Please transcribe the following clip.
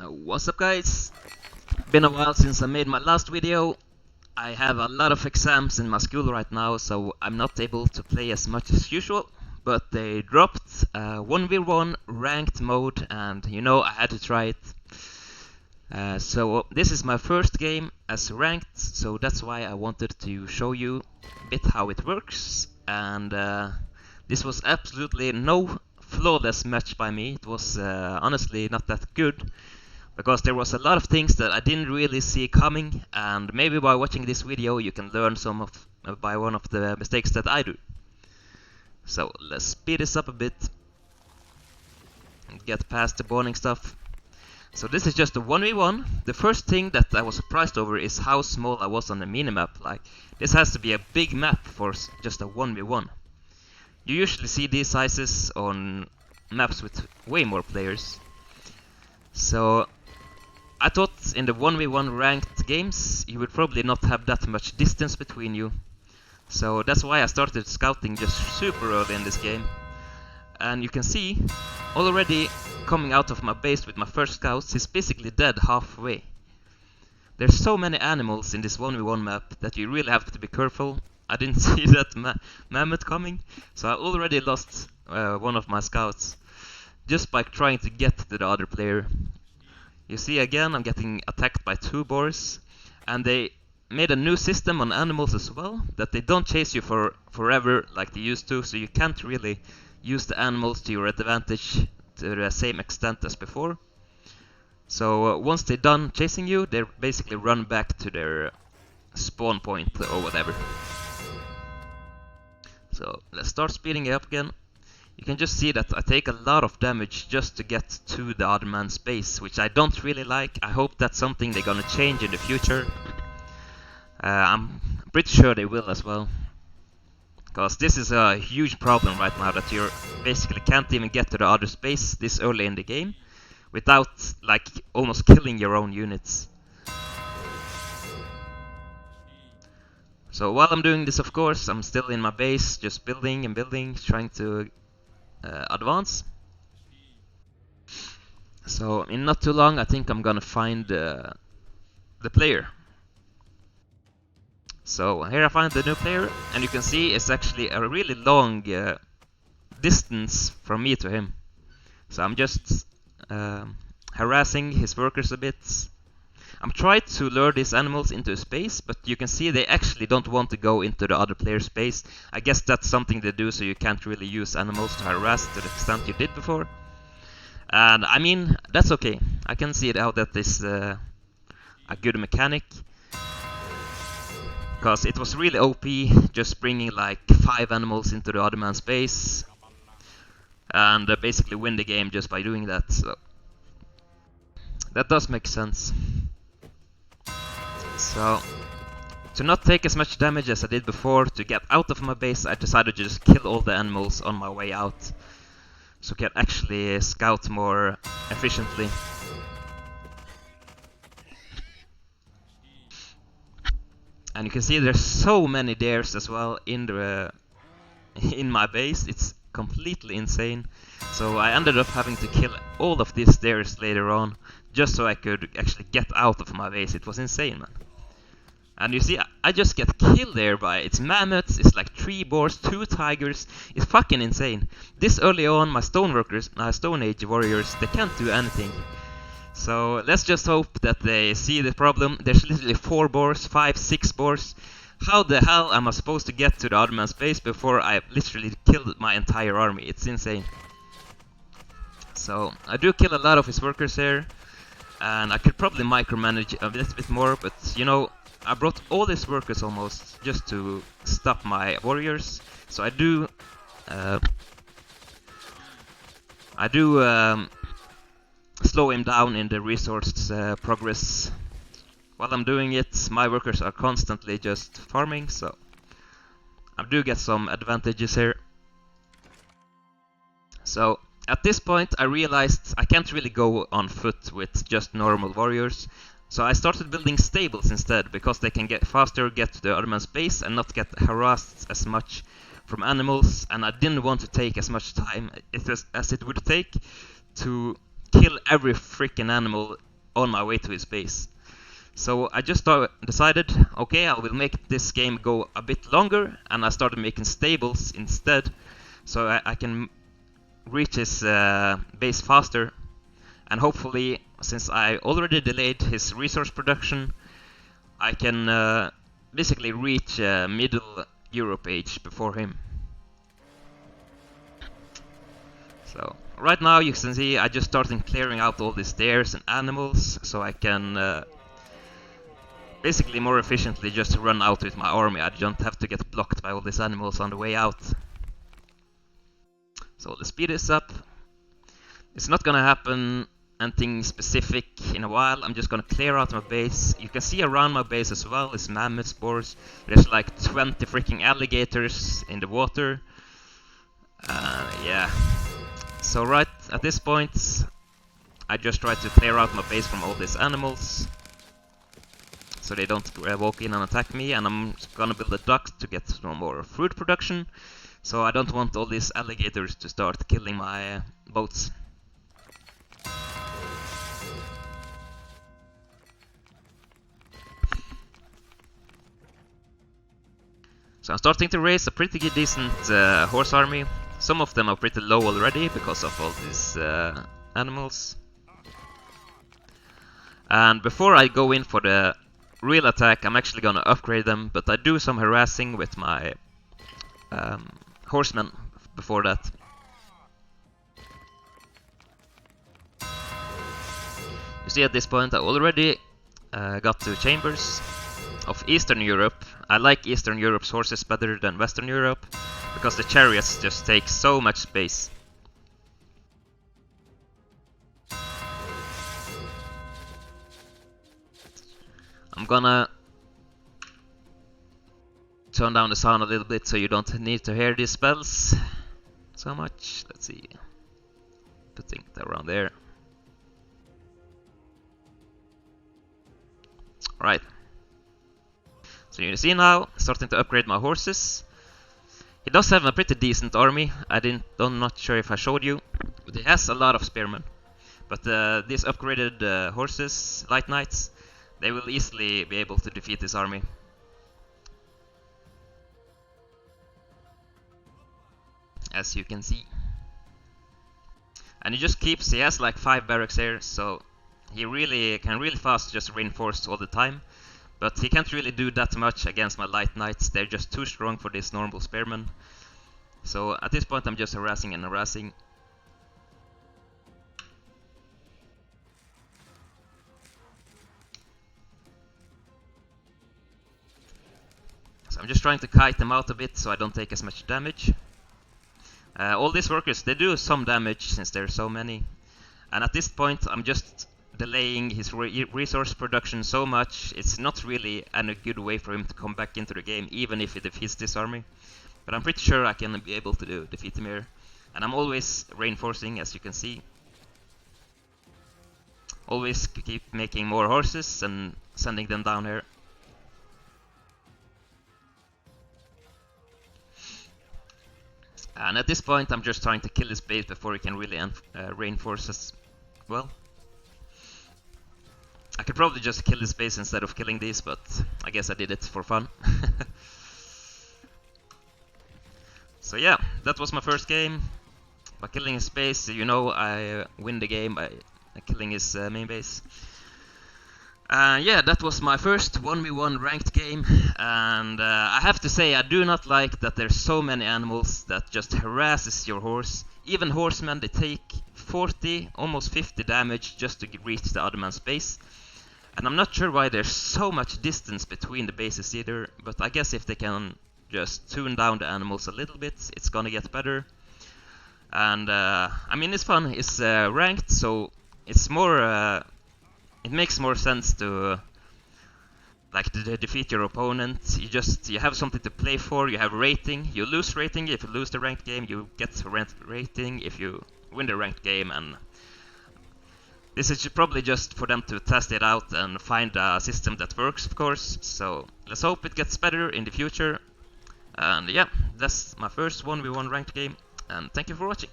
What's up, guys? Been a while since I made my last video. I have a lot of exams in my school right now, so I'm not able to play as much as usual. But they dropped 1v1 ranked mode, and I had to try it. So this is my first game as ranked, so that's why I wanted to show you a bit how it works. And this was absolutely no flawless match by me. It was honestly not that good, because there was a lot of things that I didn't really see coming, and maybe by watching this video you can learn some of by one of the mistakes that I do. So let's speed this up a bit and get past the boring stuff. So this is just a 1v1. The first thing that I was surprised over is how small I was on the minimap. Like, this has to be a big map for just a 1v1. You usually see these sizes on maps with way more players. So I thought in the 1v1 ranked games you would probably not have that much distance between you. So that's why I started scouting just super early in this game. And you can see, already coming out of my base with my first scouts, he's basically dead halfway. There's so many animals in this 1v1 map that you really have to be careful. I didn't see that mammoth coming, so I already lost one of my scouts just by trying to get to the other player. You see, again, I'm getting attacked by 2 boars, and they made a new system on animals as well, that they don't chase you for forever like they used to, so you can't really use the animals to your advantage to the same extent as before. So once they're done chasing you, they basically run back to their spawn point or whatever. So let's start speeding it up again. You can just see that I take a lot of damage just to get to the other man's base, which I don't really like. I hope that's something they're gonna change in the future. I'm pretty sure they will as well, because this is a huge problem right now, that you basically can't even get to the other space this early in the game without like almost killing your own units. So while I'm doing this, of course, I'm still in my base, just building and building, trying to advance. So in not too long I think I'm gonna find the player. So here I find the new player, and you can see it's actually a really long distance from me to him. So I'm just harassing his workers a bit. I'm trying to lure these animals into space, but you can see they actually don't want to go into the other player's space. I guess that's something they do so you can't really use animals to harass to the extent you did before. And I mean, that's okay. I can see how that is a good mechanic, because it was really OP just bringing like 5 animals into the other man's base and basically win the game just by doing that. So that does make sense. So to not take as much damage as I did before, to get out of my base, I decided to just kill all the animals on my way out, so I can actually scout more efficiently. And you can see there's so many dares as well in my base. It's completely insane. So I ended up having to kill all of these dares later on, just so I could actually get out of my base. It was insane, man. And you see, I just get killed there by it's mammoths, it's like 3 boars, 2 tigers. It's fucking insane. This early on, my stone workers, my Stone Age warriors, they can't do anything. So let's just hope that they see the problem. There's literally 4 boars, 5, 6 boars. How the hell am I supposed to get to the other man's base before I literally killed my entire army? It's insane. So I do kill a lot of his workers here, and I could probably micromanage a little bit more, but I brought all these workers almost just to stop my warriors. So I do slow him down in the resource progress. While I'm doing it, my workers are constantly just farming, so I do get some advantages here. So at this point I realized I can't really go on foot with just normal warriors. So I started building stables instead, because they can get faster, get to the other man's base, and not get harassed as much from animals. And I didn't want to take as much time as it would take to kill every freaking animal on my way to his base. So I just decided, okay, I will make this game go a bit longer, and I started making stables instead, so I can reach his base faster, and hopefully, since I already delayed his resource production, I can basically reach Middle Europe age before him. So right now you can see I just started clearing out all the stairs and animals, so I can basically more efficiently just run out with my army. I don't have to get blocked by all these animals on the way out. So the speed is up. It's not gonna happen anything specific in a while. I'm just gonna clear out my base. You can see around my base as well is mammoth spores. There's like 20 freaking alligators in the water. Yeah. So right at this point, I just try to clear out my base from all these animals, so they don't walk in and attack me, and I'm gonna build a duct to get some more fruit production, so I don't want all these alligators to start killing my boats. So I'm starting to raise a pretty decent horse army. Some of them are pretty low already because of all these animals. And before I go in for the real attack, I'm actually gonna upgrade them, but I do some harassing with my horsemen before that. You see at this point I already got to chambers of Eastern Europe. I like Eastern Europe's horses better than Western Europe, because the chariots just take so much space. I'm gonna turn down the sound a little bit so you don't need to hear these spells so much. Let's see. Putting it around there. Right. So you see now, starting to upgrade my horses. He does have a pretty decent army. I'm not sure if I showed you, but he has a lot of spearmen. But these upgraded horses, light knights, they will easily be able to defeat this army. As you can see. And he has like 5 barracks here, so he can really fast just reinforce all the time. But he can't really do that much against my light knights. They're just too strong for this normal spearmen. So at this point I'm just harassing and harassing. So I'm just trying to kite them out a bit so I don't take as much damage. All these workers, they do some damage since there are so many. And at this point I'm just delaying his resource production so much, it's not really a good way for him to come back into the game, even if he defeats this army. But I'm pretty sure I can be able to defeat him here. And I'm always reinforcing, as you can see. Always keep making more horses and sending them down here. And at this point I'm just trying to kill his base before he can really reinforce as well. I could probably just kill his base instead of killing these, but I guess I did it for fun. So yeah, that was my first game. By killing his base, you know, I win the game by killing his main base. Yeah, that was my first 1v1 ranked game, and I have to say I do not like that there's so many animals that just harasses your horse. Even horsemen, they take 40, almost 50 damage just to reach the other man's base. And I'm not sure why there's so much distance between the bases either, but I guess if they can just tune down the animals a little bit, it's gonna get better. And I mean, it's fun, it's ranked, so it's more, it makes more sense to like defeat your opponent. You have something to play for, you have rating, you lose rating. If you lose the ranked game, you get rating if you win the ranked game, and this is probably just for them to test it out and find a system that works, of course. So let's hope it gets better in the future. And yeah, that's my first 1v1 ranked game, and thank you for watching.